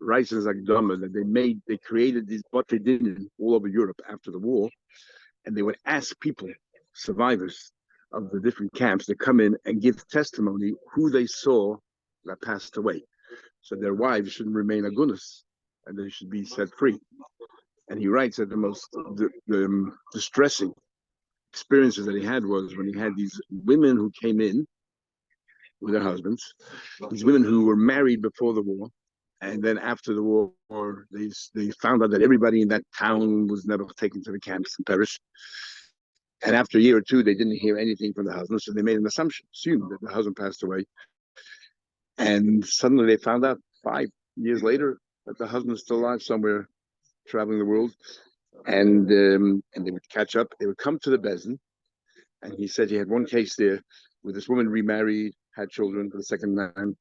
Rice's Agdama that they created these Bate Din all over Europe after the war, and they would ask people, survivors of the different camps, to come in and give testimony who they saw that passed away. So their wives shouldn't remain agunas, and they should be set free. And he writes that the distressing experiences that he had was when he had these women who came in with their husbands, these women who were married before the war, and then after the war, they found out that everybody in that town was never taken to the camps and perished. And after a year or two, they didn't hear anything from the husband, so they made an assumed that the husband passed away. And suddenly they found out 5 years later that the husband was still alive somewhere, traveling the world. And they would catch up. They would come to the Bezdin, and he said he had one case there where this woman remarried, had children for the second time,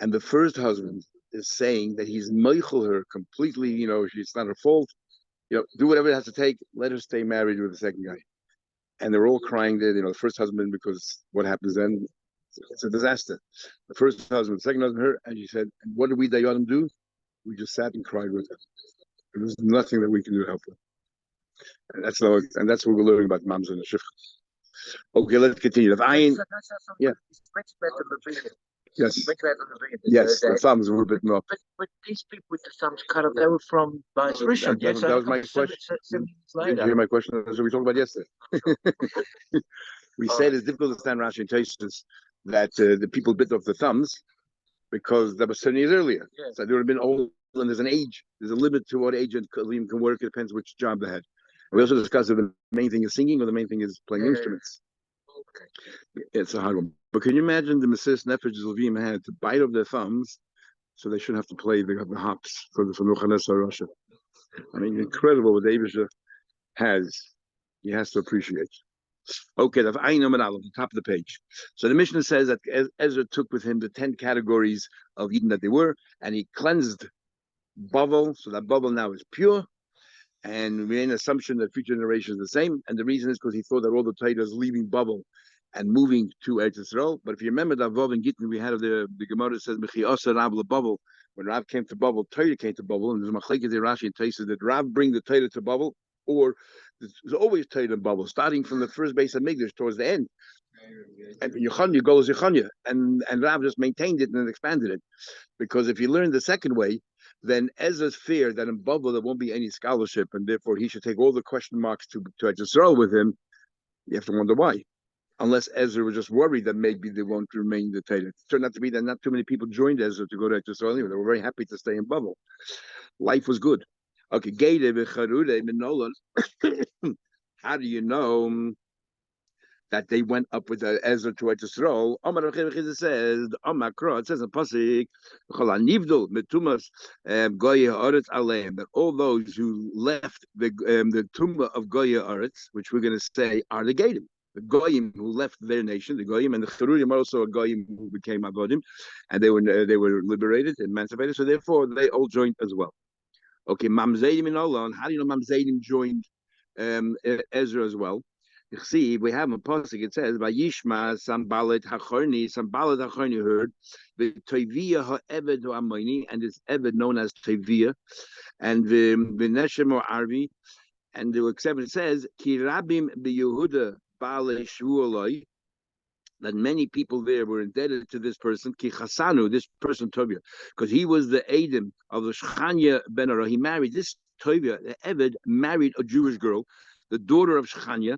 and the first husband is saying that he's meichel her completely. It's not her fault. Do whatever it has to take. Let her stay married with the second guy. And they're all crying there. The first husband, because what happens then? It's a disaster. The first husband, the second husband, her, and she said, and what did we Dayanim do? We just sat and cried with her. There was nothing that we can do to help her. And that's what we're learning about Mamzer and the Shifra. Okay, let's continue. Yeah. Yes. Yes, the thumbs were bitten up. But these people with the thumbs cut off, they were from Bais Rishon. That was my question. Did you hear my question? That's what we talked about yesterday. We said it's difficult to stand Rashi and Tosfos that the people bit off the thumbs because that was 7 years earlier. Yes. So they would have been old, and there's an age. There's a limit to what age a Kalim can work. It depends which job they had. And we also discussed if the main thing is singing or the main thing is playing instruments. Okay. It's a hard one. But can you imagine the Mesiris Nefesh Levim had to bite off their thumbs so they shouldn't have to play the hops for Nuchanes Russia? I mean, incredible what the Eibusha has. He has to appreciate. Okay, the top of the page. So the Mishnah says that Ezra took with him the 10 categories of Eden that they were, and he cleansed Bavel, so that Bavel now is pure. And we made an assumption that future generations are the same. And the reason is because he thought that all the Torah is leaving Bavel and moving to Eretz Yisrael. But if you remember that Vav and Gittin we had of the Gemara says Mechi Asa Rav LeBavel. When Rav came to Bavel, Torah came to Bavel, and there's Machlekes Rashi and Tosfos that Rav bring the Torah to Bavel, or there's always Torah in Bavel, starting from the first base of Migdash towards the end. And Yechanya goes Yechanya, and Rav just maintained it and expanded it, because if you learn the second way, then Ezra's fear that in Bavel there won't be any scholarship, and therefore he should take all the question marks to Eretz Yisrael with him. You have to wonder why. Unless Ezra was just worried that maybe they won't remain the Torah. It turned out to be that not too many people joined Ezra to go to Eretz Yisrael anyway. They were very happy to stay in Bavel. Life was good. Okay, how do you know that they went up with Ezra to Eretz Yisrael? It says in Pasuk, that all those who left the Tumah of Goya Aretz, which we're going to say are the Gadim. The Goyim who left their nation, the Goyim, and the Cherudim are also a Goyim who became Avodim, and they were liberated, emancipated, so therefore they all joined as well. Okay, Mamzedim in Olon. How do you know Mamzedim joined Ezra as well? You see, we have a pasuk. It says, "Vayishma Sambalat Hachorni heard the Tovia ha'Eved ha'Amoni, and this Eved known as Tovia, and the Neshem or Arvi, and the except it says Ki Rabim beYehuda Baalei Shuoloi, that many people there were indebted to this person, Ki Chasanu, this person Tovia, because he was the Adam of the Shechanya Ben Ara. He married this Tovia, the Eved, married a Jewish girl, the daughter of Shechanya,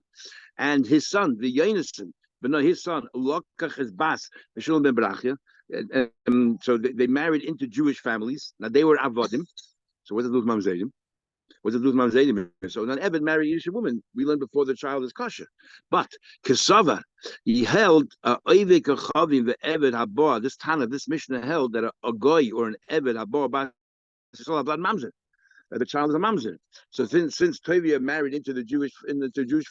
and his son, the Yonason, but no, his son, Lokach his Bas, Meshulem Ben Berachia. So they married into Jewish families. Now they were Avodim. So what does it do with Mamzedim? What does it do with Mamzedim? So now Eved married a Yiddish woman. We learned before the child is kosher. But Kesava, he held Oivik Achavim the Eved Haba. This Tana, this Mishnah held that a goy or an Eved Haba is all about Mamzer. The child is a mamzer. So since Tovia married into the Jewish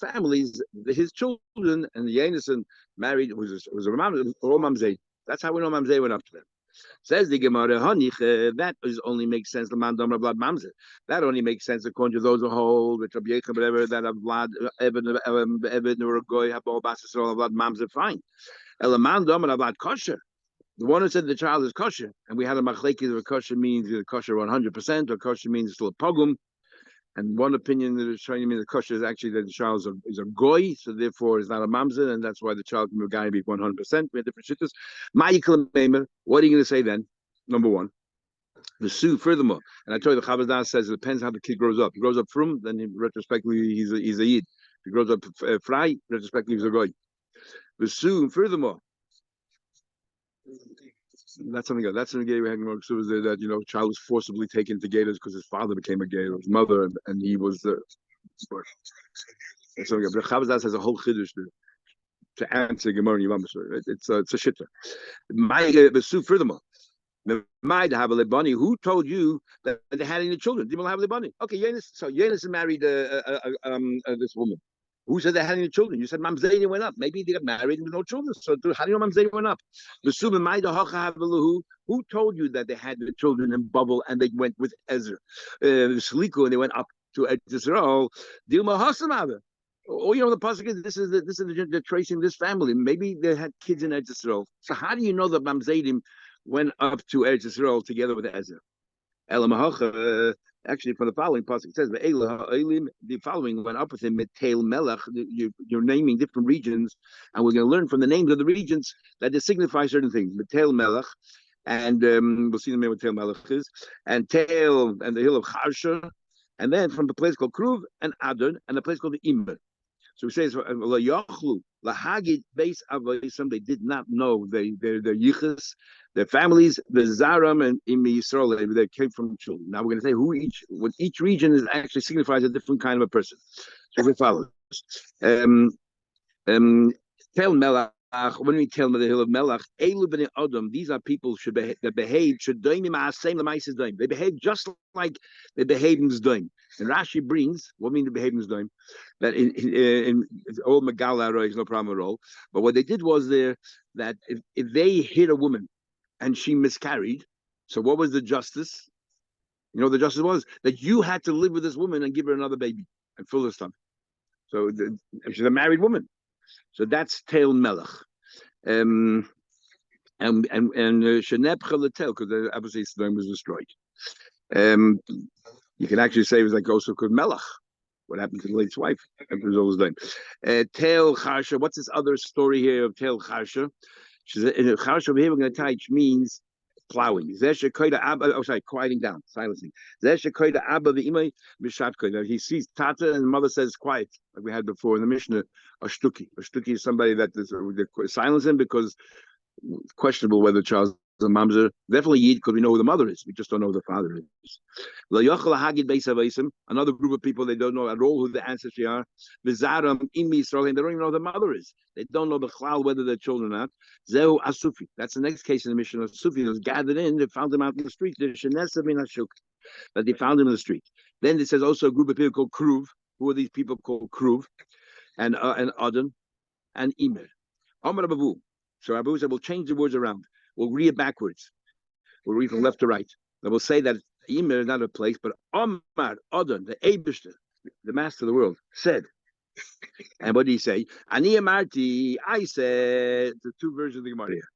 families, his children and the Yonason married was a mamzer, all mamzei. That's how we know mamzei went up to them. Says the Gemara, that only makes sense. The man dom blood mamzer. That only makes sense according to those who hold which whatever that have blood Eben or goy have all basas all blood mamzer. Fine. Elaman dom blood kosher. The one who said the child is kosher, and we had a machlekes of kosher means either kosher 100% or kosher means still a pogum. And one opinion that is showing me the kosher is actually that the child is a goy, so therefore it's not a mamzer, and that's why the child can be 100%. We have different shittas. What are you going to say then? Number one. The Sue, furthermore, and I told you the Chavaz says it depends how the kid grows up. If he grows up frum, then retrospectively he's a yid. If he grows up fry, retrospectively he's a goy. The Sue, furthermore, that's something else. That's something we had was there that child was forcibly taken to gators because his father became a gator, his mother, and he was the. But the Chavaz has a whole chiddush to answer Gemara and Yom It's a shitta. My the Sue, furthermore. Who told you that they had any children? Okay, so Yenis married this woman. Who said they had any children? You said Mamzeni went up. Maybe they got married with no children. So how do you know Mamzeni went up? Who told you that they had the children in bubble and they went with Ezra? Sliku and they went up to Israel. Dilma Hasanava. Oh, the pasuk is this is the tracing this family. Maybe they had kids in Israel. So how do you know that Mamzedim went up to Eretz Yisrael together with Ezra? Actually, from the following pasuk, it says the following went up with him. Metel Melech. You're naming different regions, and we're going to learn from the names of the regions that they signify certain things. Metel Melech, and we'll see the name what Tel Melech is, and Tel and the hill of Charsha, and then from the place called Kruv and Adon, and the place called the Imber. So he says, they did not know their yichus, their families, the Zaram and Imi Yisrael, they came from children. Now we're going to say what each region is actually signifies a different kind of a person. So we follow. Tel Melach, when we tell them the hill of Melach, Elu b'nei Adam, these are people that behave, they behave just like they behave in Zdoim. And Rashi brings, what means they behave in Zdoim? That in old Megala is no problem at all. But what they did was that if they hit a woman and she miscarried, so what was the justice? The justice was that you had to live with this woman and give her another baby and fill her stomach. So she's a married woman. So that's Tel Melech. And Shenep Chalatel, because obviously Sodom was destroyed. You can actually say it was like also called Melech. What happened to the late's wife? Tel Charsha. What's this other story here of Tel Charsha? She's in Charsha over here. We're going to teach means plowing. Quieting down, silencing. He sees Tata and the mother says quiet, like we had before in the Mishnah. A shtuki. A shtuki is somebody that is silencing because it's questionable whether the child's a mamzer. Definitely yid because we know who the mother is. We just don't know who the father is. Another group of people, they don't know at all who the ancestry are. And they don't even know who the mother is. They don't know the chlal whether they're children or not. Zehu Asufi. That's the next case in the mission of Sufi. Was gathered in. They found him out in the street. That they found him in the street. Then it says also a group of people called Kruv. Who are these people called Kruv? And Adon and Imer. Amar Abavu. So Abu said, we'll change the words around. We'll read it backwards. We'll read from left to right. And we'll say that Imer is not a place, but Amar Adon, the Eibishter, the master of the world, said. And what did he say? Ani Amarti, I said, the two versions of the Gemara here.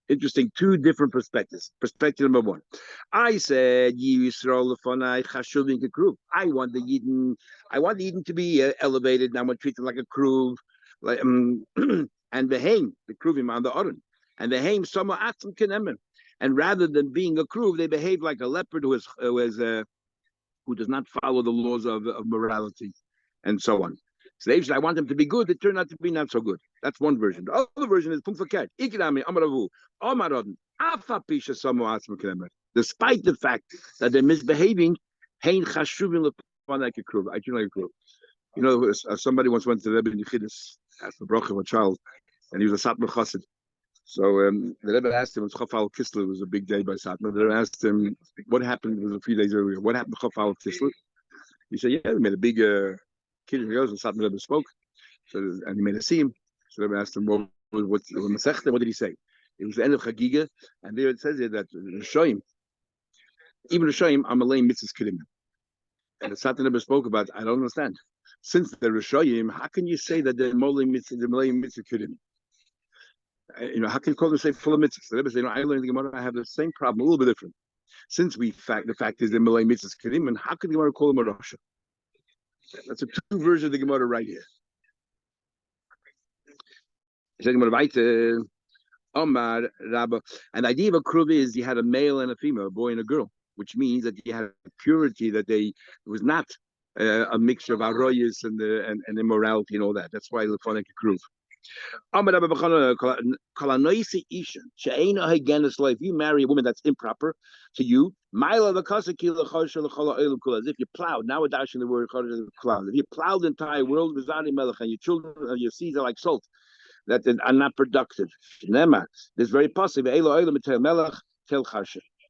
Interesting, two different perspectives. Perspective number one. I said, I want the Yidden to be elevated, and I want to treat them like a crew. Like, and the Haim, the Kruvim on the Aron. And the Haim, Sama Atzim Kenemen. And rather than being a crew, they behave like a leopard who does not follow the laws of morality and so on. Slaves, I want them to be good, they turn out to be not so good. That's one version. The other version is Pumfaket. Ikirami, Amaravu, Amarodin, Afapisha Samo Atzim Kenemen. Despite the fact that they're misbehaving, Hain Chashuvin like a crew. I do like a crew. Somebody once went to the Rebbe in Yechidus, asked the bracha of a child, and he was a Satmar Chassid. So the Rebbe asked him, Chafal Kislev was a big day by Satmar. The Rebbe asked him, what happened? It was a few days earlier. What happened to Chafal Kislev? He said, we made a big Kiddushin Daf, and Satmar Rebbe spoke. So, and he made a scene. So the Rebbe asked him, what did he say? It was the end of Chagiga, and there it says here that Rishoyim, even Rishoyim, are Malay Mitzvahs Kidding. And the Satmar Rebbe spoke about, I don't understand. Since they're Rishoyim, how can you say that they're Malay Mitzvahs Kidding? How can you call them say full of mitzvahs? The Rebbe say, I learned the Gemara. I have the same problem, a little bit different. Since the fact is the Malay mitzvahs kedim, and how can the Gemara call them a Rasha? That's a two version of the Gemara right here. Omar Rabba, and the idea of a kruv is you had a male and a female, a boy and a girl, which means that you had purity, that it was not a mixture of arroyas and immorality and all that. That's why lefanek kruv. If you marry a woman that's improper to you, as if you plowed, now we're dashing the word if you plowed the entire world, and your children and your seeds are like salt that are not productive. This very possible.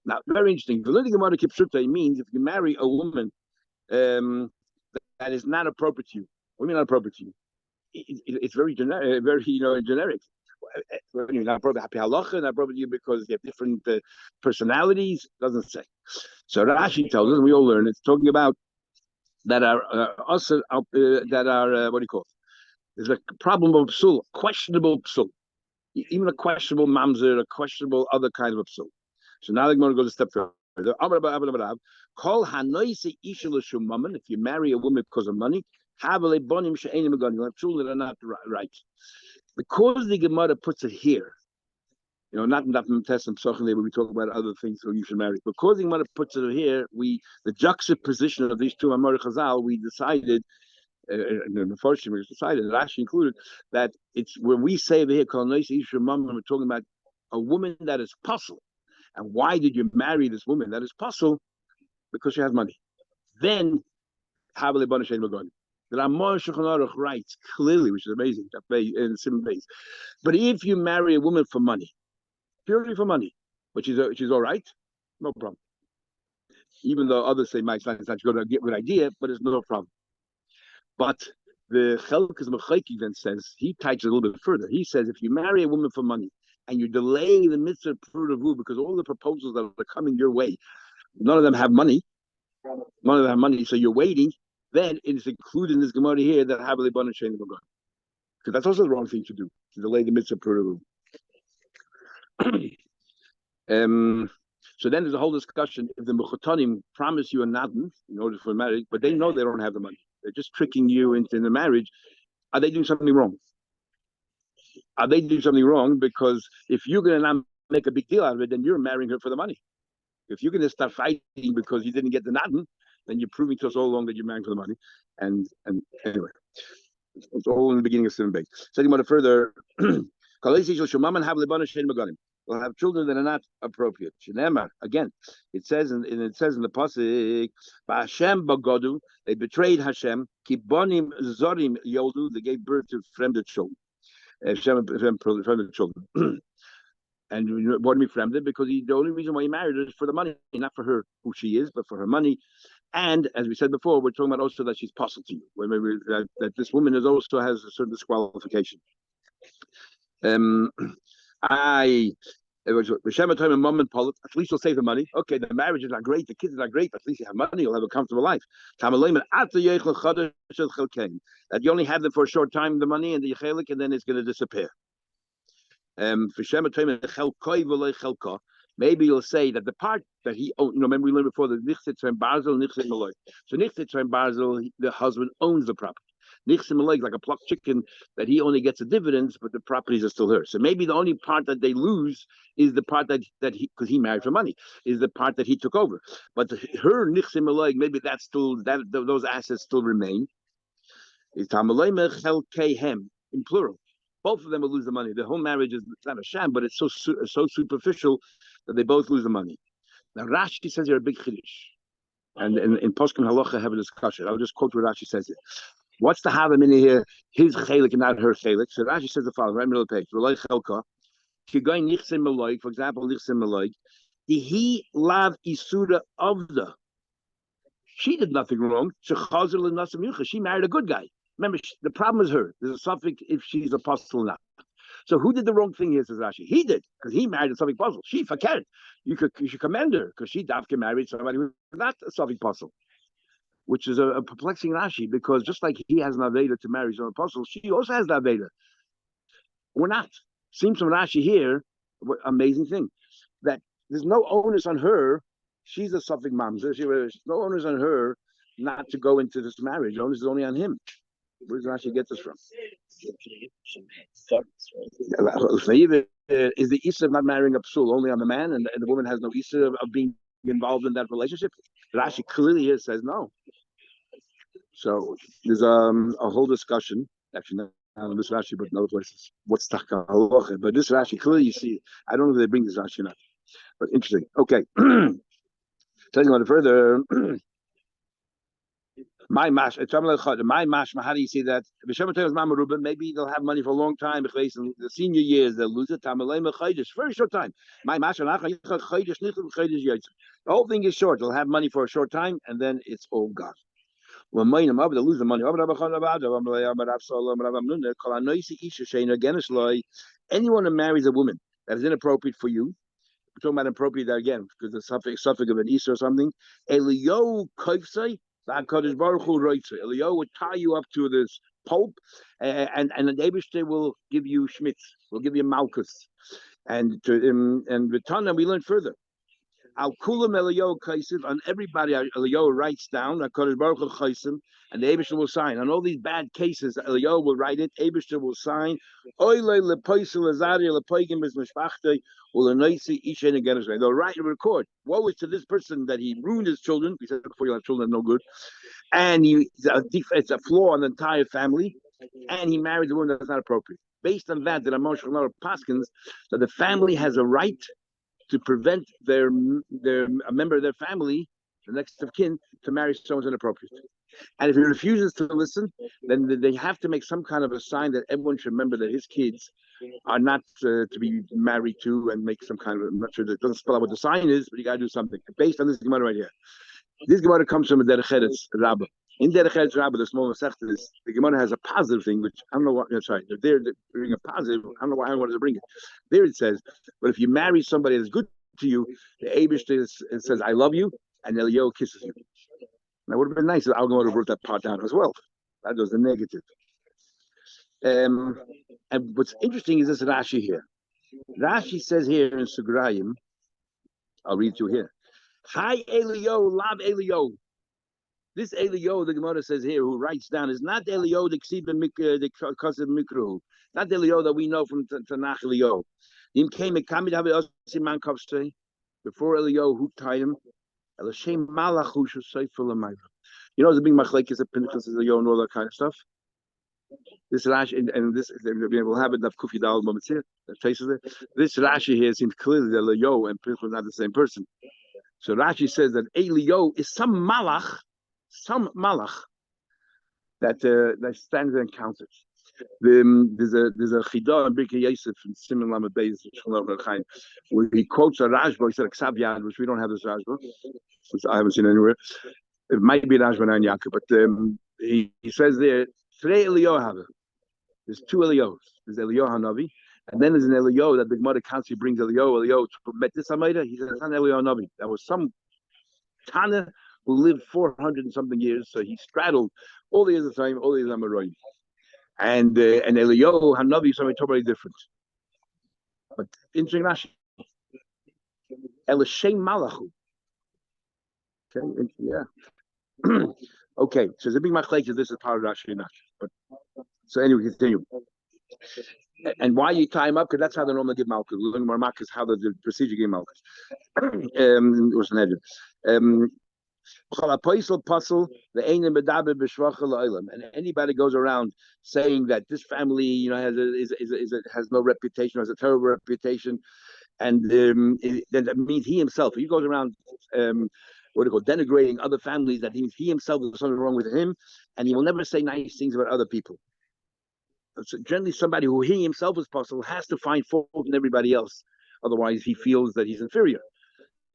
Now, very interesting. It means if you marry a woman that is not appropriate to you, what do you mean not appropriate to you? It's very generic, generic. Not appropriate happy halacha, not appropriate to you because you have different personalities. Doesn't say. So Rashi tells us, and we all learn. It's talking about that are what do you call it? There's a problem of psul, questionable psul, even a questionable mamzer, a questionable other kind of psul. So now the Gemara goes a step further. Call hanoise isha l'shumaman. If you marry a woman because of money, havale bonim she'enim meganim. You have children that are not right. Because the Gemara puts it here, not in Test and Psochen, where we talk about other things so you should marry. Because the Gemara puts it here, the juxtaposition of these two Amar Chazal, we decided. The first we decided, it actually included that it's when we say over here, we're talking about a woman that is puzzle. And why did you marry this woman that is puzzle? Because she has money. Then, the Ramah Shulchan Aruch writes clearly, which is amazing, in Simon base. But if you marry a woman for money, purely for money, but she's all right, no problem. Even though others say, Mike, it's not a good idea, but it's no problem. But the Chelkas Mechaiki then says, he takes it a little bit further. He says, if you marry a woman for money and you delay the mitzvah of Prudavu because all the proposals that are coming your way, none of them have money, so you're waiting, then it's included in this Gemara here that Havali Bana Shein Bagan. Because that's also the wrong thing to do, to delay the mitzvah of Prudavu. So then there's a whole discussion. If the Mechutanim promise you a nadin in order for marriage, but they know they don't have the money, they're just tricking you into the marriage, are they doing something wrong? Are they doing something wrong? Because if you're going to not make a big deal out of it, then you're marrying her for the money. If you're going to start fighting because you didn't get the nadin, then you're proving to us all along that you're marrying for the money. And anyway, it's all in the beginning of Simon Bey. Setting about it further, will have children that are not appropriate. Again, it says in the pasuk, Hashem bagodu, they betrayed Hashem. Kibonim zorim yoldu, they gave birth to friended children. Friended children. And what do you mean friended? Because the only reason why he married her is for the money, not for her who she is, but for her money. And as we said before, we're talking about also that she's possible to you. That this woman also has a certain disqualification. At least you'll save the money. Okay, the marriage is not great, the kids are not great, but at least you have money, you'll have a comfortable life. That you only have them for a short time, the money and the yechelik, and then it's going to disappear. Maybe you'll say that the part that he owns, remember we learned before the nichtzit and barzel, nichtzit malay. So nichtzit and barzel, the husband owns the property. Nichtzit malay, like a plucked chicken that he only gets the dividends, but the properties are still hers. So maybe the only part that they lose is the part that he, because he married for money, is the part that he took over. But her nichtzit malay, maybe that's still those assets still remain. Is tamalay mechel kehem in plural. Both of them will lose the money. The whole marriage is not a sham, but it's so superficial that they both lose the money. Now Rashi says you're a big chiddush, and in Poskim Halacha have a discussion. I'll just quote what Rashi says here. What's the havim in here? His chelik and not her chelik. So Rashi says the following, right in the middle of the page. Relay chelka. Kigoy nichsim meloik, for example, nichsim meloik. Dihi lav isura avda. She did nothing wrong. She married a good guy. Remember, the problem is her. There's a suffix if she's a apostle or not. So who did the wrong thing here, says Rashi? He did, because he married a suffix apostle. She fakert. You should commend her, because she dafke married somebody who's not a suffix apostle, which is a perplexing Rashi, because just like he has an Aveda to marry some apostle, she also has an Aveda. We're not. Seems from Rashi here, what amazing thing, that there's no onus on her. She's a suffix mamzer. There's no onus on her not to go into this marriage. The onus is only on him. Where does Rashi get this from? Is the Issa of not marrying a psul only on the man, and the woman has no Issa of being involved in that relationship? Rashi clearly here says no. So there's a whole discussion, actually not in this Rashi, but in other places. What's taka halacha? But this Rashi clearly you see. I don't know if they bring this Rashi or not, but interesting. Okay, telling on further. My mash, how do you see that? Maybe they'll have money for a long time. In the senior years, they'll lose it. Very short time. My mash, the whole thing is short. They'll have money for a short time, and then it's all gone. When they'll lose the money. Anyone who marries a woman that is inappropriate for you, we're talking about appropriate again because the suffix of an Easter or something. Eliyahu Koifsei, HaKadosh Baruch Hu Roitze. Eliyahu would tie you up to this pope, and the Eibishter will give you schmitz, will give you malchus, and Vitana we learn further. Al kulam Eliyahu Kaisim, on everybody Eliyahu writes down HaKadosh Baruch Hu Chaisim, and the Eibishter will sign. On all these bad cases, Eliyahu will write it. Eibishter will sign. Oile lepoisel azaria lepoigim bis mishpachte ulenoisi ishen again. They'll write and record. Woe is to this person that he ruined his children. He said before you have children, no good. And it's a flaw on the entire family. And he married a woman that's not appropriate. Based on that, the Ramosh Paskins, that the family has a right to prevent a member of their family, the next of kin, to marry someone inappropriate. And if he refuses to listen, then they have to make some kind of a sign that everyone should remember that his kids are not to be married to, and make some kind of, I'm not sure, that doesn't spell out what the sign is, but you got to do something. Based on this Gemara right here. This Gemara comes from a Derech Eretz Rabbah. In Derech Eretz Rabbah, the small Masechta, the Gemara has a positive thing, which I don't know what, sorry, they're bringing a positive, I don't know why I wanted to bring it. There it says, but if you marry somebody that's good to you, the Eibishter says, I love you, and Eliyahu kisses you. That would have been nice if Al Gemara wrote that part down as well. That was the negative. And what's interesting is this Rashi here. Rashi says here in Sugrayim, I'll read you here. Hi Eliyahu, Lav Eliyahu. This Eliyahu, the Gemara says here, who writes down, is not Eliyahu the Kasev Mikru. Not the Eliyahu that we know from Tanakh Eliyahu. Him came a Kamid Siman Kavstei before Eliyahu who tied him. Elashem Malach who should say full of You know, the big machlekes of Pinchas Eliyahu and all that kind of stuff. This Rashi and this we'll have it of Kufi Dal moments here. Traces it. This Rashi here seems clearly that Eliyahu and Pinchas are not the same person. So Rashi says that Eliyahu is some malach that stands there and counters. There's a chidah in Birkei Yosef in Siman Lamed Beis where he quotes a Rashba. He said a Ksav Yad, which we don't have this Rashba, which I haven't seen anywhere. It might be Rashba and Yaakov, but he says there today Eliyahu have it. There's two Eliyahs. There's Eliyahu Hanavi, and then there's an Eliyahu that the Gemara constantly brings Eliyahu to met this Amida. He says it's not Eliyahu Hanavi. That was some Tana who lived 400 and something years, so he straddled all the years of time, all the years of Amoraim. And Eliyahu Hanavi is something totally different. But interesting Rashi. Elishem Malachu. Okay, yeah. Okay, so the big machlekes, this is part of Rashi not. But so anyway, continue. And why you tie him up? Because that's how they normally give malchus. We learn more malchus how the procedure give malchus. It was an edit. And anybody goes around saying that this family, you know, has no reputation, has a terrible reputation, and that means he himself. He goes around, denigrating other families. That he himself there's something wrong with him, and he will never say nice things about other people. So generally, somebody who he himself is possible has to find fault in everybody else. Otherwise, he feels that he's inferior.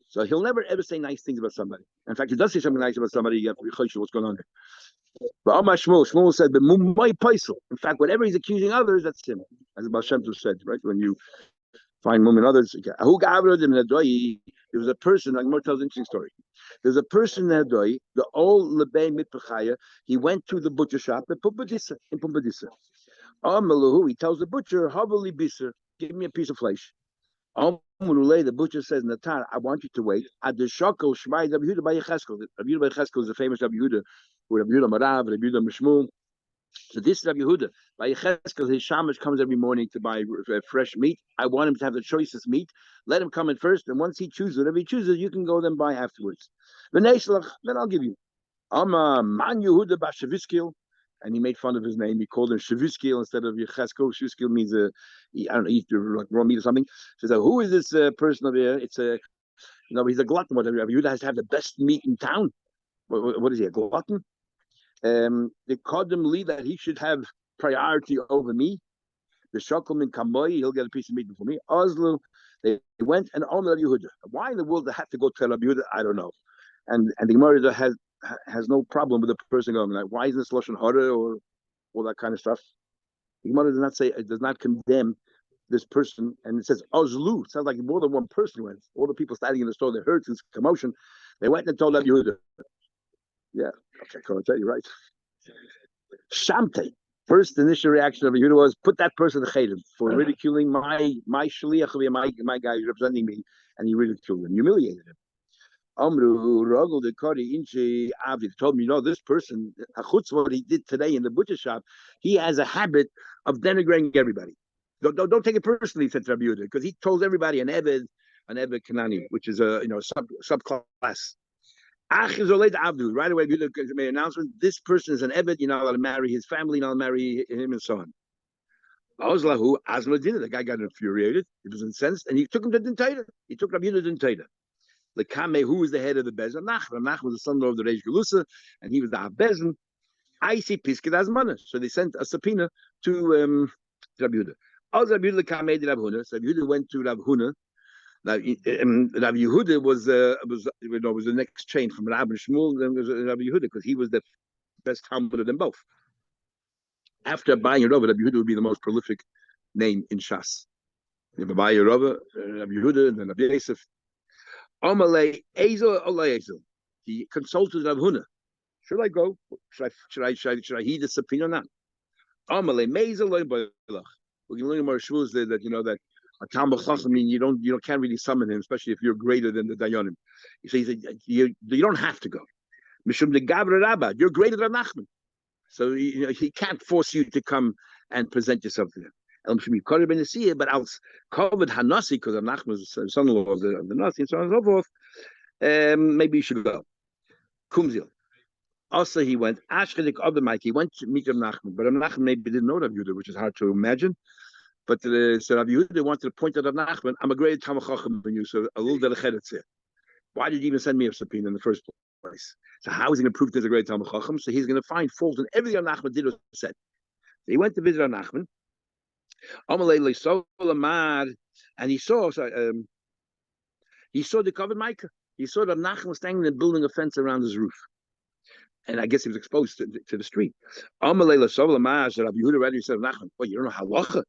So he'll never ever say nice things about somebody. In fact, he does say something nice about somebody. You have to be choshev what's going on there. But Amar Shmuel said, "But my paisel." In fact, whatever he's accusing others, that's him. As Baal Shem Tov said, right? When you find women others, there was a person. Like Gemara tells an interesting story. There's a person in the old lebei mitpachaya. He went to the butcher shop in Pumbedisa. He tells the butcher, "Havali biser." Give me a piece of flesh. The butcher says, Natar, I want you to wait. At the Shokol Shmai Rabbi Yehuda by Yecheskel. Rabbi Yehuda by Yecheskel is the famous Rabbi Yehuda, who Rabbi Yehuda Marav, Rabbi Yehuda Mishmul. So this Rabbi Yehuda by Yecheskel, his shamash comes every morning to buy fresh meat. I want him to have the choicest meat. Let him come in first, and once he chooses, whatever he chooses, you can go then buy afterwards. Then I'll give you. I'm a Man Yehuda Bashaviskil. And he made fun of his name. He called him Shavuskil instead of Yecheskel. Shavuskil means I don't know, eat like raw meat or something. So he said, who is this person over here? It's he's a glutton. Whatever. Yehuda has to have the best meat in town. What is he, a glutton? They called him Lee that he should have priority over me. The Shokelman Kamoy, he'll get a piece of meat for me. Oslo, they went and on Rabbi Yehuda. Why in the world they had to go to Rabbi Yehuda? I don't know. And the Gemara has no problem with the person going like, why isn't this lashon hara or all that kind of stuff? The Gemara does not say, it does not condemn this person, and it says Ozlu. It sounds like more than one person went. All the people standing in the store, they heard this commotion. They went and told Rabbi Yehuda. Yeah, okay, I'll tell you right. Shamte. First initial reaction of Yehuda was put that person to chedim for ridiculing my shliach, my guy who's representing me, and he ridiculed him, humiliated him. Amru Rogel the Kari Inchi Avid told me, this person, what he did today in the butcher shop, he has a habit of denigrating everybody. Don't take it personally, said Rabbi Yehuda, because he told everybody an Eved Kanani, which is a subclass. Right away, Yehuda made an announcement. This person is an Eved. You're not allowed to marry his family. You're not allowed to marry him and so on. The guy got infuriated. He was incensed, and he took him to Dintaita. He took Rabbi Yehuda to Dintaita. The Kame, who was the head of the Bezin, Nach was the son-in-law of the Reish Galusa, and he was the Bezin. I see Pisket Azmana. So they sent a subpoena to Rabbi Yehuda. Also, Rabbi Yehuda Kame de Rabbi Huna. So Rabbi Yehuda went to Rabbi Huna. Now, Rabbi Yehuda was the next chain from Rabbi Shmuel and Rabbi Yehuda, because he was the best Talmud of them both. After buying Rabbi Yehuda would be the most prolific name in Shas. Rabbi Yehuda, and then Rabbi Yosef. Amalei Ezel Olay Ezel. He consulted Rav Huna. Should I go? Should I heed the subpoena or not? Amalei Mezel Loy Boilach. We're going to learn more shvuos that that a Talmud Chacham, you can't really summon him, especially if you're greater than the Dayanim. He said you don't have to go. Mishum de Gavra Rabba, you're greater than Nachman, so he can't force you to come and present yourself to him. But I'll covered Hanasi because of Nachman's son-in-law of the Nasi and so on and so forth. Maybe you should go. Kumzil. Also, he went. Ashkedik other Mike. He went to meet Rav Nachman, but Rav Nachman maybe didn't know Rav Yehuda, which is hard to imagine. But so Rav Yehuda wanted to point out Rav Nachman, I'm a great Talmud Chacham than you, so a little delicate here. Why did you even send me a subpoena in the first place? So how is he going to prove there's a great Talmud Chacham? So he's going to find fault in everything Rav Nachman did or said. So he went to visit Rav Nachman. And he saw the covered Micah. He saw that Nachman was standing there building a fence around his roof. And I guess he was exposed to the street. Rabbi Yehuda already said, Nachman, well, you don't know halacha.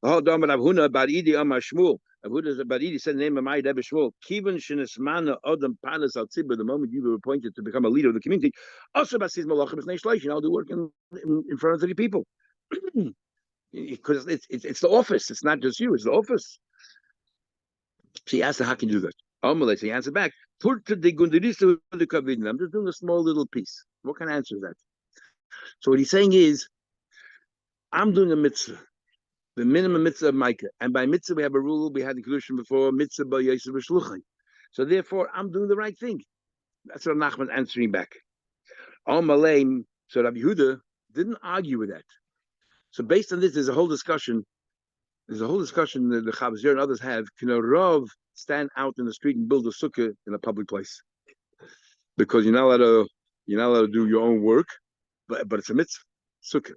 Rav Huna bar Idi Amar Shmuel. Rav Huna bar Idi said the name of my Rebbe Shmuel. Kivan shenismana Adam panas al tzibur. The moment you were appointed to become a leader of the community, also basiz malachim is neish. I'll do work in front of 30 people. Because it's the office. It's not just you. It's the office. So he asked her, how can you do that? So he answered back, I'm just doing a small little piece. What kind of answer is that? So what he's saying is, I'm doing a mitzvah, the minimum mitzvah of Micah. And by mitzvah, we have a rule, we had the Kiddushin before, mitzvah by Yosef B'shluchai. So therefore, I'm doing the right thing. That's what Nachman's answering back. So Rabbi Yehuda didn't argue with that. So based on this, there's a whole discussion that the Chavzir and others have. Can a Rav stand out in the street and build a sukkah in a public place? Because you're not allowed to do your own work, but it's a mitzvah, sukkah.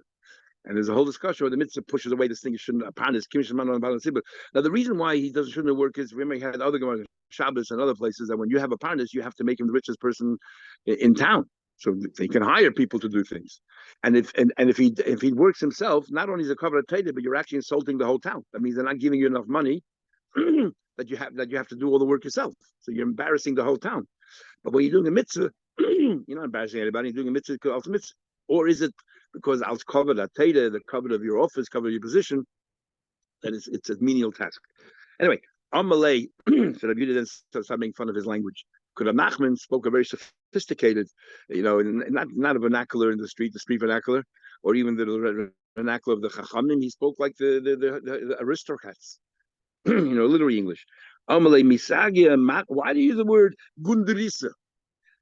And there's a whole discussion where the mitzvah pushes away this thing. You shouldn't panis. Now the reason why he shouldn't work is remember he had other Shabbos and other places that when you have a panis, you have to make him the richest person in town. So he can hire people to do things, and if he works himself, not only is it covered at but you're actually insulting the whole town. That means they're not giving you enough money that you have to do all the work yourself. So you're embarrassing the whole town. But when you're doing a mitzvah, you're not embarrassing anybody. You're doing a mitzvah, or is it because I'll cover that the cover of your office, cover your position? That it's a menial task. Anyway, Amalei, so Rabbi Yehuda then started making fun of his language. Because Nachman spoke a very sophisticated, not a vernacular in the street vernacular, or even the vernacular of the Chachamim. He spoke like the aristocrats, literary English. Amalei misagia. Why do you use the word gunderisa?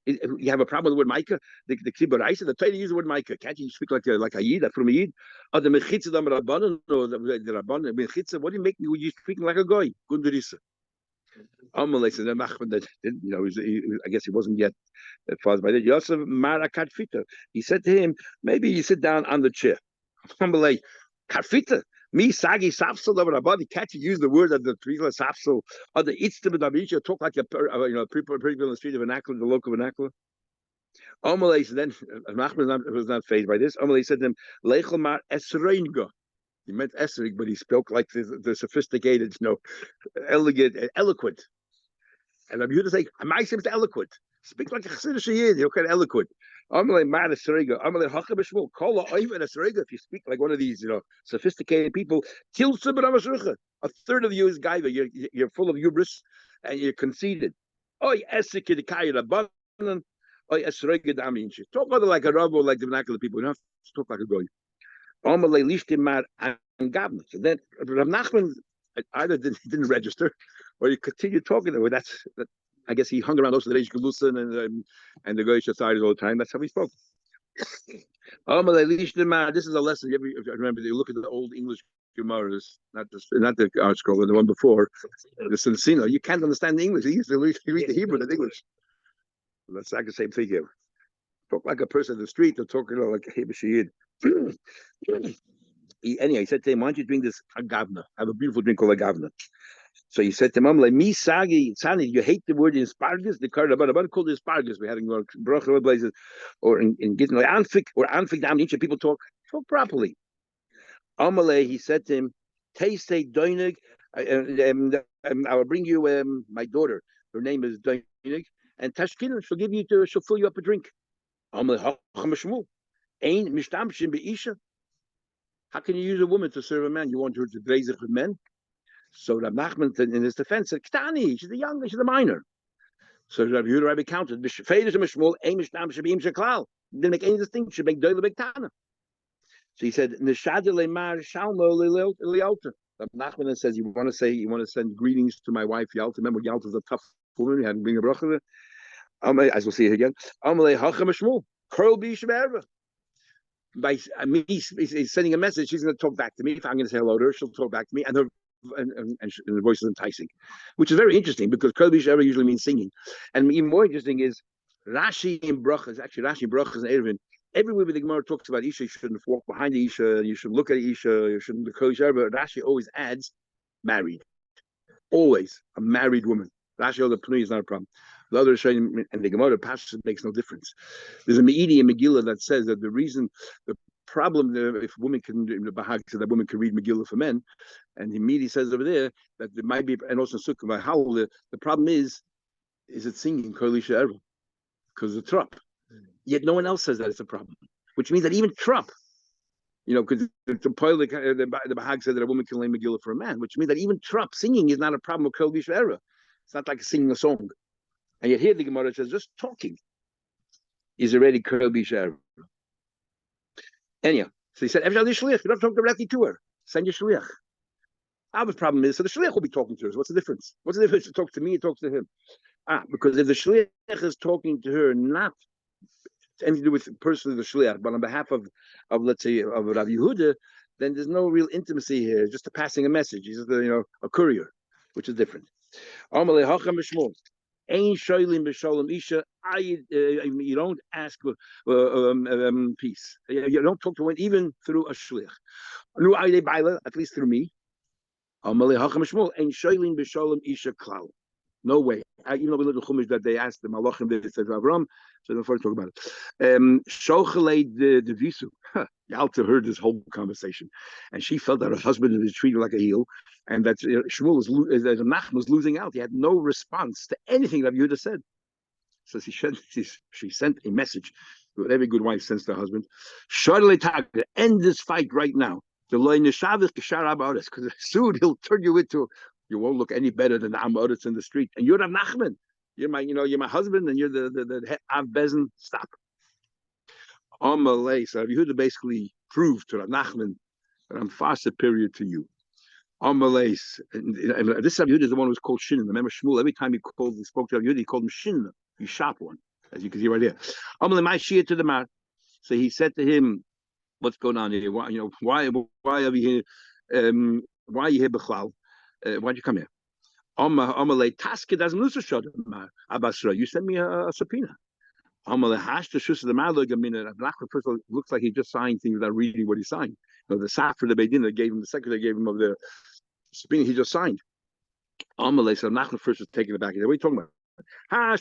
You have a problem with the word Micah? The Kibaraisa, the Torah use the word Micah. Can't you speak like a Yid, from a Yid? Or the Mechitza the Rabbanon, or the Rabbanon, Mechitza, what do you make me? You speaking like a guy? Gunderisa. Amalei said, I guess he wasn't yet fathered by that. Yosef Mara Katfita. He said to him, maybe you sit down on the chair. Amalei, Katfita. Me sagi safsel over a body. Can't you use the word of the Trizla safsel or the itztim talk like people in the street vernacular, the local vernacular? Amalei said then Nachman was not fazed by this. Amalei said to him, Leichel mar esreinga. He meant esrig, but he spoke like the sophisticated, elegant, eloquent. And Rabbi Yehuda say, "My seems eloquent. Speak like a Chassidish Yid. You're kind of eloquent." Amalei man esrega. Amalei hacham b'shmul. Kol ha'oiv and esrega. If you speak like one of these, sophisticated people, kill subra. A third of you is gaiva. You're full of hubris and you're conceited. Oy esik kidikayir abanan. Oy esrega damin. Talk other like a rabbi, like the vernacular people. You don't have to talk like a goy. Amalei lishtim mar angabna. So then Rav Nachman either didn't register, or he continued talking to her. I guess he hung around also the Reish Galusin and the Goyish authorities all the time. That's how he spoke. This is a lesson. If you remember, you look at the old English Gemaras, not the Art Scroll, but the one before, the Sincino. You can't understand the English. You used to read the Hebrew, not English. That's like the same thing here. Talk like a person in the street, or talking like a Hebrew Yid. Anyway, he said to him, "Why don't you drink this agavna? Have a beautiful drink called agavna." So he said to him, "Like me sagi, Tzani, you hate the word asparagus. The karabana called asparagus. We had in bracha places, or in Gittin, like anfik down. Each people talk properly." Amalei, he said to him, "Taste doinig. I will bring you my daughter. Her name is Doinig, and Tashkina. She'll fill you up a drink." Amalei hacham ain mishtamshim beisha. How can you use a woman to serve a man? You want her to raise it with men? So Rab Nachman, in his defense, said, "Ktani, she's a minor." So Rabbi Yehuda counted. Didn't make any distinction. Make doyle big tana. So he said, "Nishad lemar shalmo lialta." Rab Nachman says, "You want to send greetings to my wife Yalta. Remember, Yalta is a tough woman. We had to bring a bracha. As we'll see it again. Amalei hacham shmul curl b'yishav by he's sending a message. She's going to talk back to me. If I'm going to say hello to her, she'll talk back to me, and the voice is enticing, which is very interesting because Kol B'Yishav usually means singing. And even more interesting is Rashi in Brachas. Actually, Rashi in Brachas and Eruvin. Everywhere the Gemara talks about Isha, you shouldn't walk behind the Isha, you shouldn't look at Isha, you shouldn't Kol B'Yishav. But Rashi always adds married. Always a married woman. Rashi, the Pnui is not a problem. The other Shayim and the Gemara passage makes no difference. There's a Me'idi in Megillah that says that the problem if women can, the Bahag said that women can read Megillah for men, and the Me'idi says over there that there might be, and also Sukkah by how the problem is it singing Kolisha Erva because of Trup. Yet no one else says that it's a problem, which means that even Trup, because the Bahag said that a woman can learn Megillah for a man, which means that even Trup singing is not a problem with Kolisha Erva. It's not like singing a song. And yet here the Gemara says just talking is already Kol B'Yishav. Anyhow, so he said, "Every shliach, you don't have to talk directly to her. Send your shliach." Our problem is, so the shliach will be talking to her. So what's the difference? What's the difference to talk to me or talk to him? Because if the shliach is talking to her, not anything to do with personally the shliach, but on behalf of let's say of Rav Yehuda, then there's no real intimacy here. It's just passing a message. He's just a courier, which is different. Amalei hacham b'shmul. Ein shoylim b'sholem isha. You don't ask peace. You don't talk to one even through a shliach. At least through me. Amalei hacham b'shmul. Ein shoylim b'sholem isha klal. No way. We learned the Chumash that they asked the Malachim, they said Avram, so the first talk about it. Shochalei the Visu. Yalta heard this whole conversation, and she felt that her husband was treated like a heel, and that Shmuel Nachman was losing out. He had no response to anything that Yehuda said. So she sent a message, what every good wife sends to her husband. End this fight right now. Because soon he'll turn you into, you won't look any better than the Amoritz in the street. And you're Rav Nachman. You're my husband, and you're the Av Bezin. Stop. Amalei. So Yehuda basically proved to Rav Nachman that I'm far superior to you. Amalei. And this Rav Yehuda is the one who's called Shin. Remember Shmuel, every time he spoke to Rav Yehuda, he called him Shin. He's sharp one, as you can see right here. Amalei, my shia to the mat. So he said to him, what's going on here? Why are we here? Why are you here, Bechlal? Why'd you come here? You sent me a subpoena. Looks like he just signed things without reading what he signed. The Safra, the Beidin, that gave him, the secretary gave him of the subpoena he just signed. So Nachman first was taking it back. He said, what are you talking about? I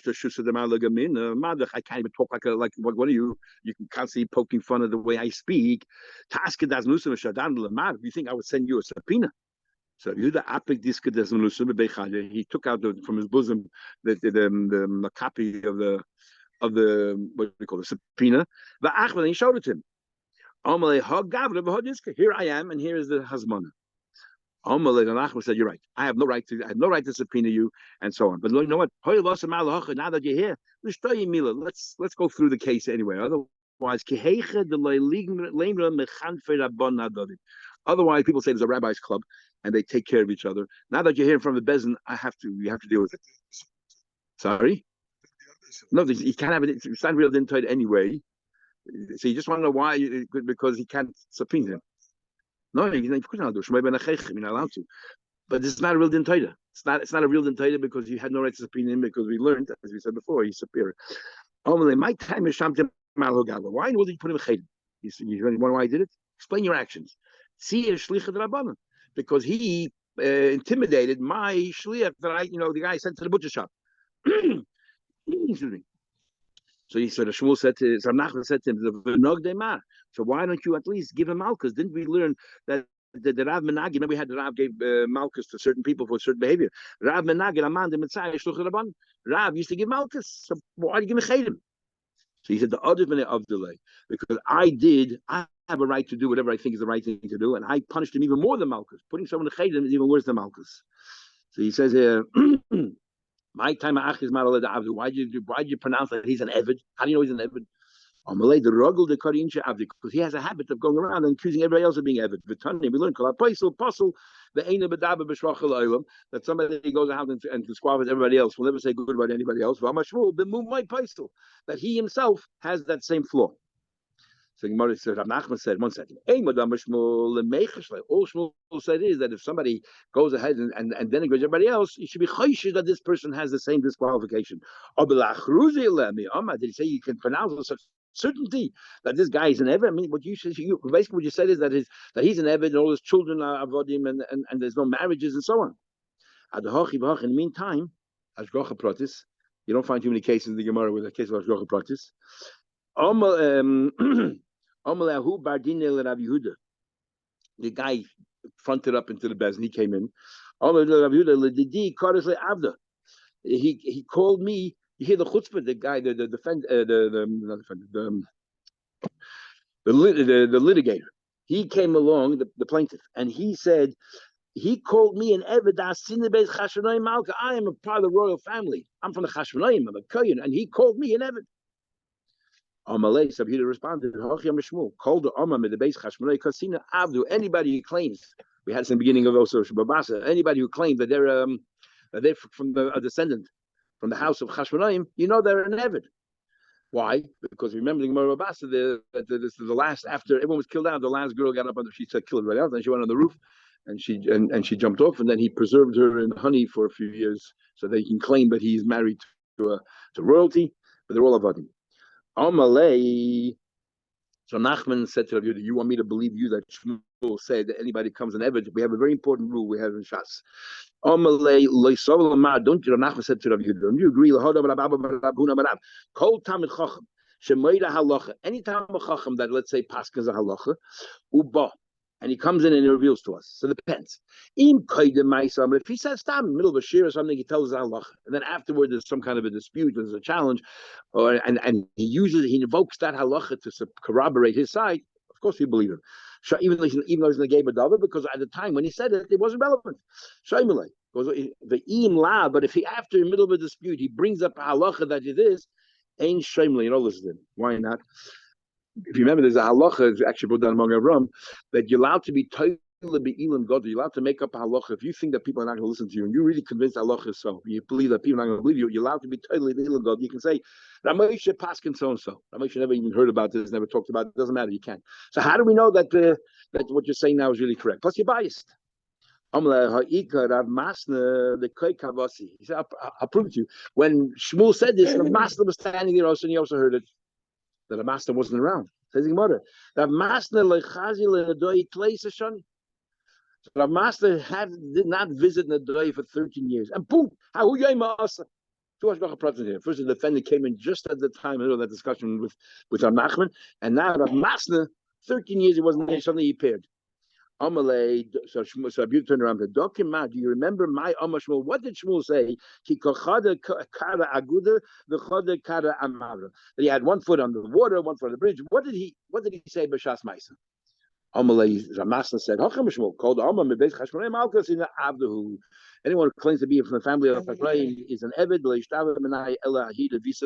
can't even talk like what are you? You can constantly poking fun of the way I speak. You think I would send you a subpoena? So he took out from his bosom the copy of the what do you call it, subpoena. And he showed it to him. Here I am, and here is the hazmana. Achman said, "You're right. I have no right to subpoena you, and so on. But you know what? Now that you're here, let's go through the case anyway. Otherwise, people say there's a rabbi's club, and they take care of each other. Now that you're here from the bezin, you have to deal with it. Sorry, no, you can't have it. It's not real dintoid anyway. So you just want to know why? Because he can't subpoena him. No, of course not. You're not allowed to. But it's not a real din Torah. It's not a real din Torah because you had no right to subpoena him, because we learned, as we said before, he's superior. My time is Shamtim Malogava. Why did you put him in Chedim? You wonder why he did it? Explain your actions. See a shliach Rabbanan, because he intimidated my shliach that the guy sent to the butcher shop. Excuse me. So Shmuel said to Nachman said to him, so why don't you at least give him malchus? Didn't we learn that the Rav Menagi, remember we had the Rav gave malchus to certain people for certain behavior. Rav Menagi, Amand, Mitzvah, Shluch Rabban. Rav used to give malchus. So why do you give me chedim? So he said the other minute of delay, because I have a right to do whatever I think is the right thing to do, and I punished him even more than malchus. Putting someone in chedim is even worse than malchus. So he says here. My time is why did you pronounce that he's an Evid? How do you know he's an Evid? Because he has a habit of going around and accusing everybody else of being Evid. We learn that somebody goes out and squabbles everybody else will never say good about anybody else. That he himself has that same flaw. So Gemara said, Nachman said, one second. All Shmuel said is that if somebody goes ahead and denigrates everybody else, you should be choishish that this person has the same disqualification. Did he say you can pronounce with such certainty that this guy is an Eved? I mean, basically what you said is that he's an Eved and all his children are avodim and there's no marriages and so on. In the meantime, Hashgacha Pratis, you don't find too many cases in the Gemara with a case of Hashgacha Pratis. The guy fronted up into the bezin. He came in. He called me. You hear the chutzpah, the guy, the litigator. He came along, the plaintiff, and he said, he called me an Evedas Sinebes Chashmonaim Malka. I am a part of the royal family. I'm from the Chashmonaim, I'm a Kohen, and he called me an Eved. Amalei, so he responded, called the Amam the base Chashmonai Kasina Avdu. Anybody who claims, we had this in the beginning of also Shababasa, anybody who claims that they're from a descendant from the house of Chashmonaim, they're an Eved. Why? Because remember the Gemara Babasa, this is the last, after everyone was killed out, the last girl got up under, she said kill everybody else, and she went on the roof and she jumped off, and then he preserved her in honey for a few years so they can claim that he's married to royalty, but they're all Avadim. Amalei. So Nachman said to Rav Yehuda, you want me to believe you that Shmuel said that anybody comes in Eved? We have a very important rule we have in Shas. Amalei loisav lamar. Don't you? Nachman said to Rav Yehuda, don't you agree? Kol tamid chacham shemoida halacha. Anytime a chacham that, let's say, paskins a halacha uba, and he comes in and he reveals to us. So it depends. If he says stop in the middle of a shir or something, he tells us halacha, and then afterward there's some kind of a dispute, there's a challenge, and he invokes that halacha to corroborate his side. Of course, we believe him. Even though he's in the game of David, because at the time when he said it, it wasn't relevant. Shaimelei. The Im La, but if he, after in the middle of a dispute, he brings up a halacha that it is, ain't Shaimli, and all this. Why not? If you remember, there's a halacha, it's actually brought down among Avram, that you're allowed to be God, you're allowed to make up a halacha. If you think that people are not going to listen to you, and you're really convinced halacha is so, you believe that people are not going to believe you, you're allowed to be totally be'ilim God. You can say, Ramoshe Paskin so and so. Ramoshe never even heard about this, never talked about it. It doesn't matter. You can. So how do we know that that what you're saying now is really correct? Plus, you're biased. He said, I'll prove it to you. When Shmuel said this, Rav Masna was standing there also, and he also heard it, that Rav Masna wasn't around. Says the mother. Rav Masna Rav Masna did not visit Nadoi for 13 years. And boom, too much here. First, the defendant came in just at the time of that discussion with Rav Nachman, and now Rav Masna, 13 years he wasn't there, suddenly he appeared. Amalei, so Abu turned around to Dokima. Do you remember my Amar Shmuel? What did Shmuel say? Ki kochada kara aguda, the choda kara amara. That he had one foot on the water, one foot on the bridge. What did he say? B'shas Maisa. Amalei Ramasna said, Hacham Shmuel called Amar mebeis Chashmonaim Malkas in the Avdahu. Anyone who claims to be from the family of Chashmonaim is an Eved.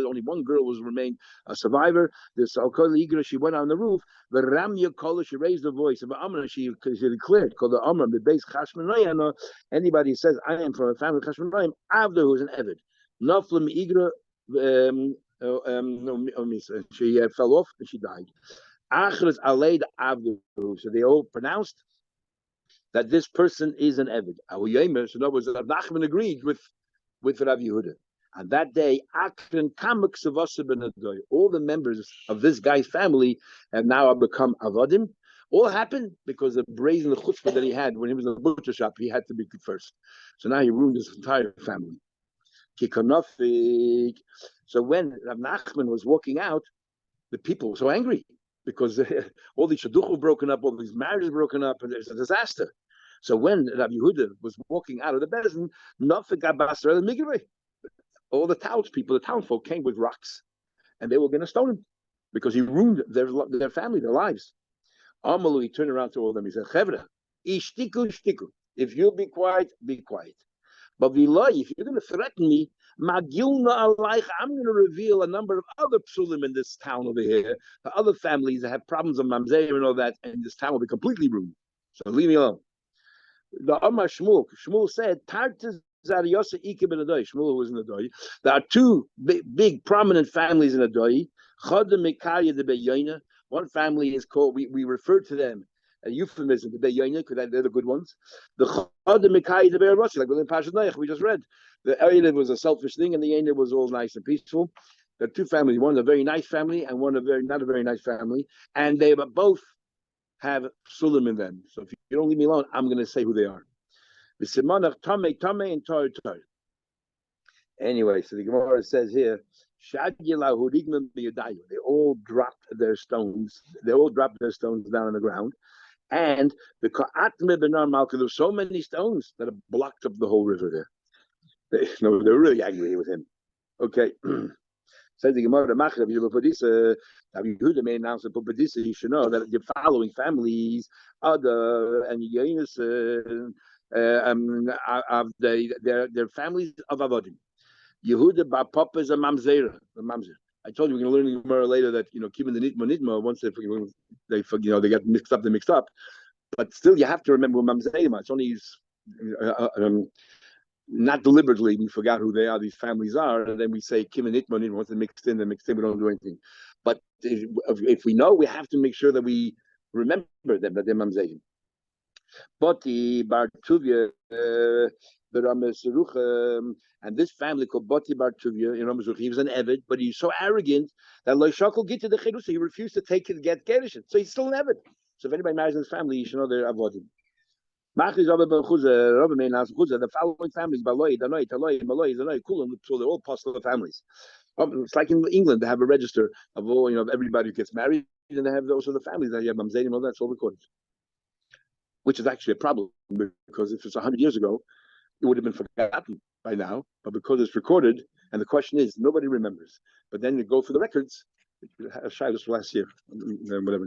Only one girl was remained a survivor. This Alkola Igra, she went on the roof. The Ramya Kola, she raised her voice. Of Amar, she declared, called the Amar mebeis Chashmonaim. Anybody who says I am from a family of Chashmonaim, Avdahu is an Eved. Naflam Igra. She fell off and she died. So they all pronounced that this person is an Eved. So in other words, Rav Nachman agreed with Rav Yehuda. And that day, all the members of this guy's family have now become Avadim. All happened because the brazen chutzpah that he had when he was in the butcher shop, he had to be first. So now he ruined his entire family. So when Rav Nachman was walking out, the people were so angry because all these shadduchim broken up, all these marriages broken up, and there's a disaster. So when Rabbi Yehuda was walking out of the bezin, all the townspeople, the townfolk came with rocks, and they were going to stone him because he ruined their family, their lives. Amalu, he turned around to all of them. He said, "Chevra, ishtiku, shtiku. If you'll be quiet, be quiet. But if you're going to threaten me, I'm going to reveal a number of other psulim in this town over here. The other families that have problems of mamzer and all that, and this town will be completely ruined. So leave me alone." The Amar Shmuel said, Tartas Zariosa Ikim in Adoi. Shmuel was in Adoi. There are two big prominent families in Adoi. Chodem Mekaria de Beyoina. One family is called, we refer to them, a euphemism, the Beyoina, because they're the good ones. The Chodem Mekaria de Beyoina, like within Pashas Noach, we just read. The Eila was a selfish thing, and the Yoina was all nice and peaceful. There are two families, one a very nice family, and one not a very nice family. And they both have psulim in them. So if you don't leave me alone, I'm going to say who they are. Anyway, so the Gemara says here, they all dropped their stones. They all dropped their stones down on the ground. And there's so many stones that have blocked up the whole river there. They're really angry with him. Okay. Says the Gemara, Yehuda may announce that you should know that the following families are their families of Avodim. Yehuda bar Papa is a mamzer. I told you we're going to learn in the Gemara later that keeping the nitma once they get mixed up. But still, you have to remember mamzer. It's only not deliberately, we forgot who they are, these families are, and then we say Kim and Itman, once they're mixed in, we don't do anything. But if we know, we have to make sure that we remember them, that they're Mamzeim. Boti Bar Tuvia, and this family called Boti Bar Tuvia in Ramazuch, he was an Eved, but he's so arrogant that Lo Shakol get to the Cherusa, he refused to take it, get Gerushin. So he's still an Eved. So if anybody marries in his family, you should know they're Avodim. The following families, Baloi, Danoi, Taloi, Maloi, Danoi, Kulam, so they're all apostle families. It's like in England, they have a register of all, of everybody who gets married, and they have also the families that you have Mamzedim, all that's all recorded. Which is actually a problem, because if it's 100 years ago, it would have been forgotten by now, but because it's recorded, and the question is, nobody remembers. But then you go for the records, Shilas last year, whatever.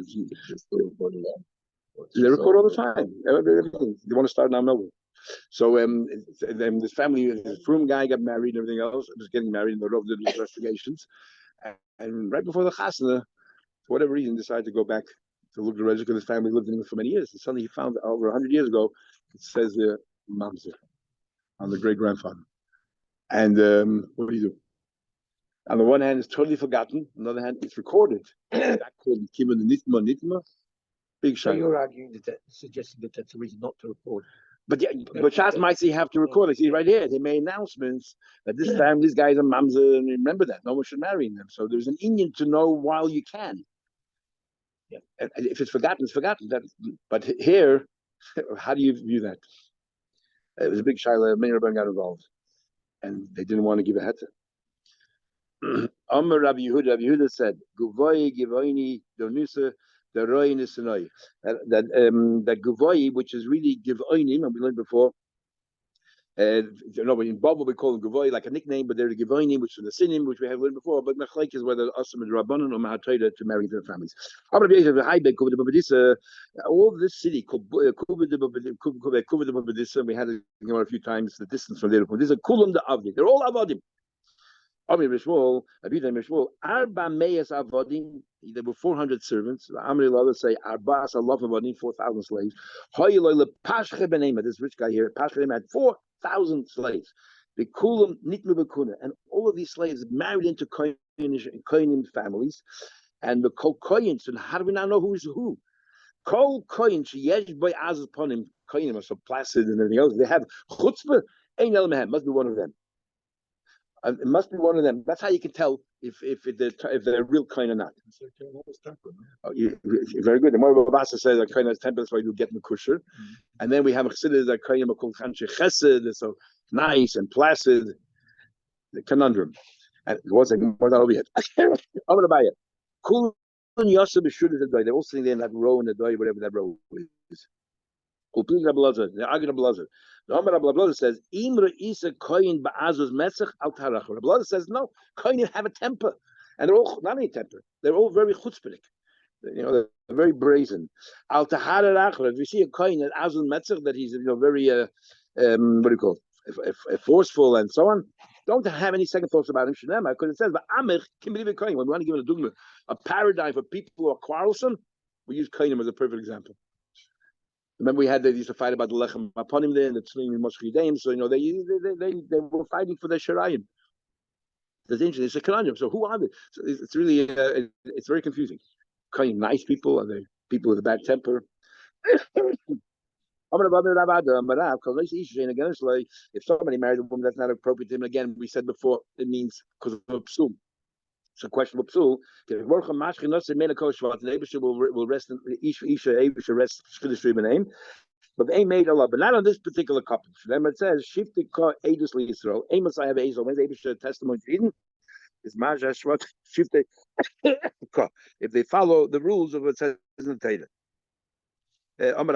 They record all the time. Everything. They want to start now nowhere. So this family, this frum guy got married and everything else. Was getting married and the investigations. And right before the chasna, for whatever reason, decided to go back to look at the register because his family lived in it for many years. And suddenly he found over 100 years ago, it says Mamzer on the great grandfather. And what do you do? On the one hand, it's totally forgotten. On the other hand, it's recorded. That called Kima Nitma. Big shame. So you're arguing that suggesting that that's a reason not to report. But yeah, but Shas might say you have to record it. See right here, they made announcements that this family, these guys are mamzer, and remember that no one should marry them. So there's an Indian to know while you can. Yeah, and if it's forgotten, it's forgotten. But here, how do you view that? It was a big shaila. Many Rabban got involved, and they didn't want to give a heta. Amar Rabbi Yehuda said, "Guvoi givoini donusa deroi nisanoi." That guvoi, which is really givoinim, and we learned before. In Bible we call them guvoi, like a nickname, but they're the givoinim, which are the sinim, which we have learned before. But machlek is whether asum and rabbanon or mahatayda to marry their families. All this city, we had it a few times. The distance from there. This is a kulam the avdi. They're all avodim. There were 400 servants. Amri Lala say Arbas Allah avodim 4,000 slaves. This rich guy here, Pashchem had 4,000 slaves. The kulam nitlu bekuna, and all of these slaves married into kohenim families, and the kol kohen. So how do we now know who is who? Kol kohen sheyesh by azas ponim kohenim are so placid and everything else. They have chutzpah. Ein el mehem must be one of them. It must be one of them. That's how you can tell if they're real kind or not. Oh, very good. The Morah Babasa says that kind has temper, that's why you get the kusher. And then we have a chassidus that kind of called Chanche Chesed, so nice and placid. The conundrum. And what's that over yet? I'm going to buy it. Cool. They're all sitting there in that row in the door, whatever that row is. The argument the Omer Rabbi says, "Imra isa koyin ba'azuz metzach al tarach." Rabbi says, "No, koyin have a temper, and they're all not any temper. They're all very chutzpahdik. They're very brazen. Al taharach. If you see a koyin at azuz metzach that he's very what do you call it? Forceful and so on. Don't have any second thoughts about him. Shnema, because it says, "But amich kimri koyin." When we want to give it a dugma, a paradigm for people who are quarrelsome, we use koyin as a perfect example. Remember, they used to fight about the lechem upon him there, and the tzlim in Moshchidaim. So they were fighting for their shirayim. That's interesting. It's a conundrum. So who are they? So it's really it's very confusing. Kind of nice people? Are they people with a bad temper? If somebody married a woman that's not appropriate to him, again, we said before, it means because of a psul. It's a question of psul. The Eibusha will rest in Isha Eibusha rest for the name. But they made Allah, but not on this particular couple. Then it says, Shiftika Eidus Yisrael. Amos I have Ezel. When's Eibusha testimony to Eden? Is Maja Shvat Shifte. If they follow the rules of what says in the Torah. Only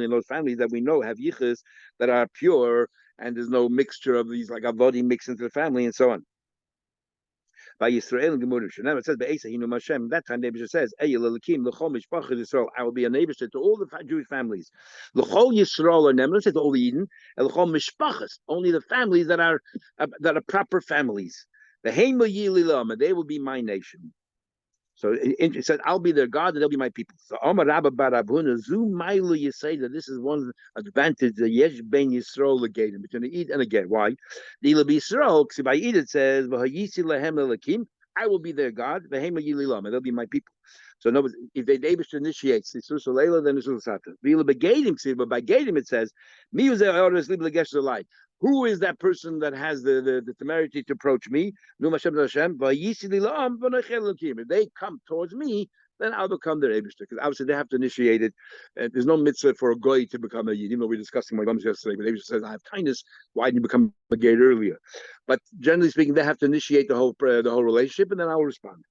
in those families that we know have yichus that are pure, and there's no mixture of these like avodi mixed into the family and so on. By Yisrael and Gemurah, now it says by Asa Hinu Mashem. That time Nebuchadnezzar says, "Eyel Elikim l'chol mishpachas Yisrael." I will be a neighbor to all the Jewish families. L'chol Yisrael or Nebuchadnezzar says to all the Eden, and l'chol mishpachas, only the families that are proper families. The Heimel Yililam, they will be my nation. So it said, "I'll be their God, and they'll be my people." So Omar Rabba Barabuna Zumailu, you say that this is one advantage the Yesh Ben Yisrael legated between the Eid and the Get. Why? The Yisrael, because by Eid it says, "V'hayisi lehem elakim," I will be their God, v'hema yililam, and they'll be my people. So no, if they able to initiate Sisur Soleila, then Sisur Sata. V'ila begadim, but by gadim it says, "Mi was there orders live legesh light." Who is that person that has the temerity to approach me? If they come towards me, then I'll become their Eibishter. Because obviously they have to initiate it. And there's no mitzvah for a goy to become a yid. Even though we were discussing my bums yesterday, but Eibishter says, "I have kindness. Why didn't you become a gate earlier?" But generally speaking, they have to initiate the whole relationship, and then I'll respond.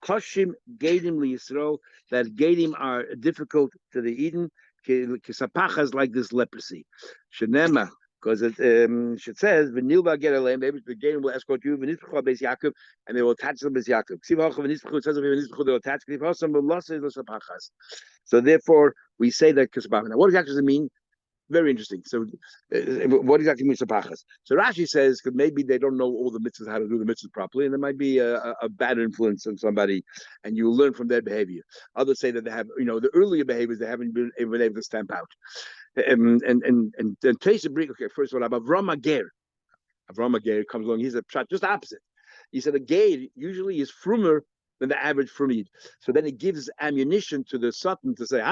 Kashim gadim liyisrael, that gadim are difficult to the Eden. Kisapachas like this leprosy. Shenema Because it says V'nilva get a lamb, maybe the game will escort you, V'nisbchu Beis Yaakov, and they will attach them Beis Yaakov. It says V'nisbchu they will attach. So therefore, we say that Kisbach. Now, what exactly does it mean? Very interesting. So, what exactly means sapachas? So Rashi says because maybe they don't know all the mitzvahs, how to do the mitzvahs properly, and there might be a bad influence on somebody, and you learn from their behavior. Others say that they have, the earlier behaviors they haven't been able to stamp out. And Taisa bring okay. First of all, Avram Ager comes along. He's a pshat, just opposite. He said a ger usually is frumer than the average frumid. So then it gives ammunition to the Satan to say,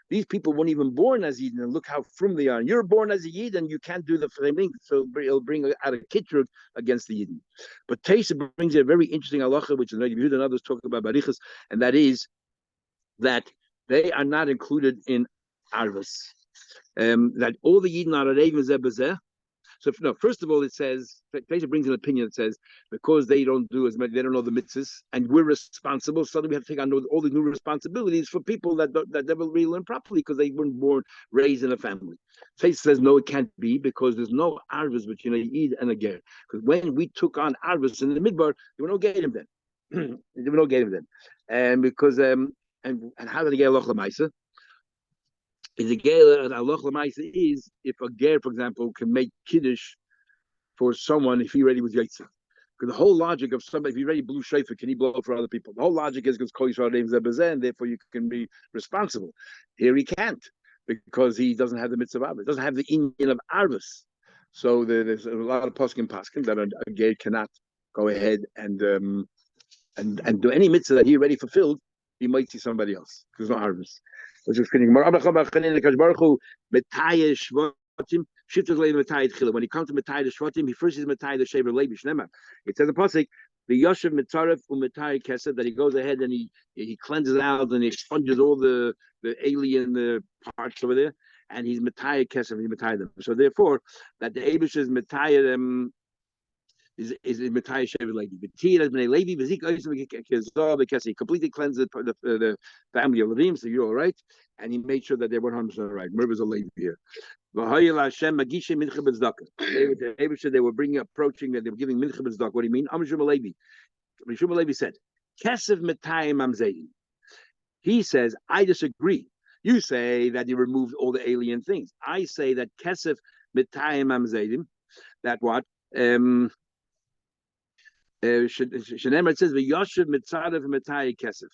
these people weren't even born as Yidden, and look how frum they are. And you're born as a Yid, and you can't do the framing, so it'll bring out a kitrug against the Yidden. But Taisa brings a very interesting halacha, which is Yehuda and others talk about barichas, and that is that they are not included in arvas. That all the Yidden are arevim zeh b'zeh. So no, first of all, it says Taisa brings an opinion that says because they don't do as many, they don't know the mitzvahs, and we're responsible. Suddenly, we have to take on all the new responsibilities for people that never really learn properly because they weren't born raised in a family. Taisa says no, it can't be because there's no arvas between a yid and a ger. Because when we took on arvas in the midbar, there were no gerim then. There were no gerim then, and because and how did they get loch lemaisa? Is a ger and Allah Lamaisa is if a ger, for example, can make kiddush for someone if he already was yaitza. Because the whole logic of somebody, if he already blew shofar, can he blow for other people? The whole logic is because Kol Yisrael names Zebazeh, and therefore you can be responsible. Here he can't because he doesn't have the mitzvah of Arvis, doesn't have the inyan of Arvis. So there's a lot of poskim that a ger cannot go ahead and do any mitzvah that he already fulfilled. He might see somebody else because there's no Arvis. Which is when he comes to Metai the Shvatim, he first is Metai the Shever Levi Shnema. It says the pasuk, the Yoshev Metaref Metai Kesed, that he goes ahead and he cleanses out and he expunges all the alien parts over there, and he's Metai Kesed, he's Metai them. So therefore, that the Abish is Metai is Metai Shever Levi. But he has been a Levi, because he completely cleansed the family of Levim, so you're all right. And he made sure that they're 100% right. Merva's a Levi here. They were approaching that they were giving mincha b'tzedakah. What do you mean? Amishum Levi. Amishum Levi said, "Kesef metayim amzeim." He says, "I disagree. You say that he removed all the alien things. I say that kesef metayim amzeim. That what? Shenemar says v'yoshev mitzarev mitay kesef.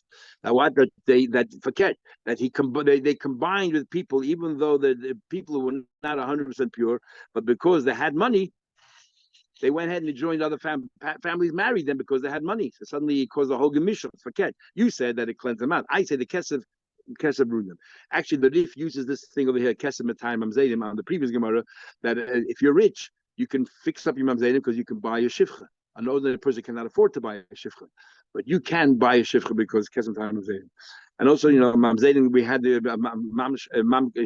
Now what that forget that they combined with people even though the people who were not 100% pure, but because they had money, they went ahead and joined other families, married them because they had money. So suddenly it caused a whole gemishah. Forget. You said that it cleansed them out. I say the kesef ruined them. Actually, the Rif uses this thing over here, kesef mitay mamzedim, on the previous Gemara, that if you're rich, you can fix up your mamzedim because you can buy a shivcha. An ordinary person cannot afford to buy a shivcha, but you can buy a shivcha because kesem time mamzedim. And also, mamzedim, we had the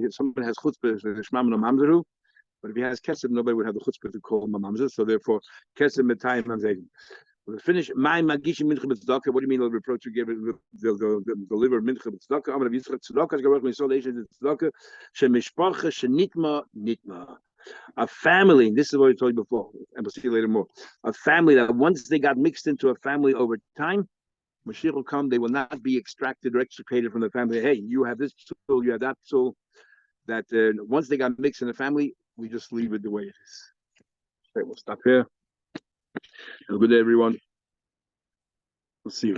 someone has chutzpah, shmam no mamzeru, but if he has kesem, nobody would have the chutzpah to call him a mamzer. So therefore, kesem mitayim mamzedim. We'll finish. My magishi mincha b'tzedakah. What do you mean? They'll reproach you? They'll deliver mincha b'tzedakah. I'm going to use tzedakah. As Garuch Misol Eishes tzedakah. Shemishpacha shenitma nitma. A family, this is what I told you before, and we'll see later more. A family that once they got mixed into a family over time, Mashiach will come, they will not be extracted or extricated from the family. Hey, you have this soul, you have that soul. That once they got mixed in the family, we just leave it the way it is. Okay, we'll stop here. Have a good day, everyone. We'll see you.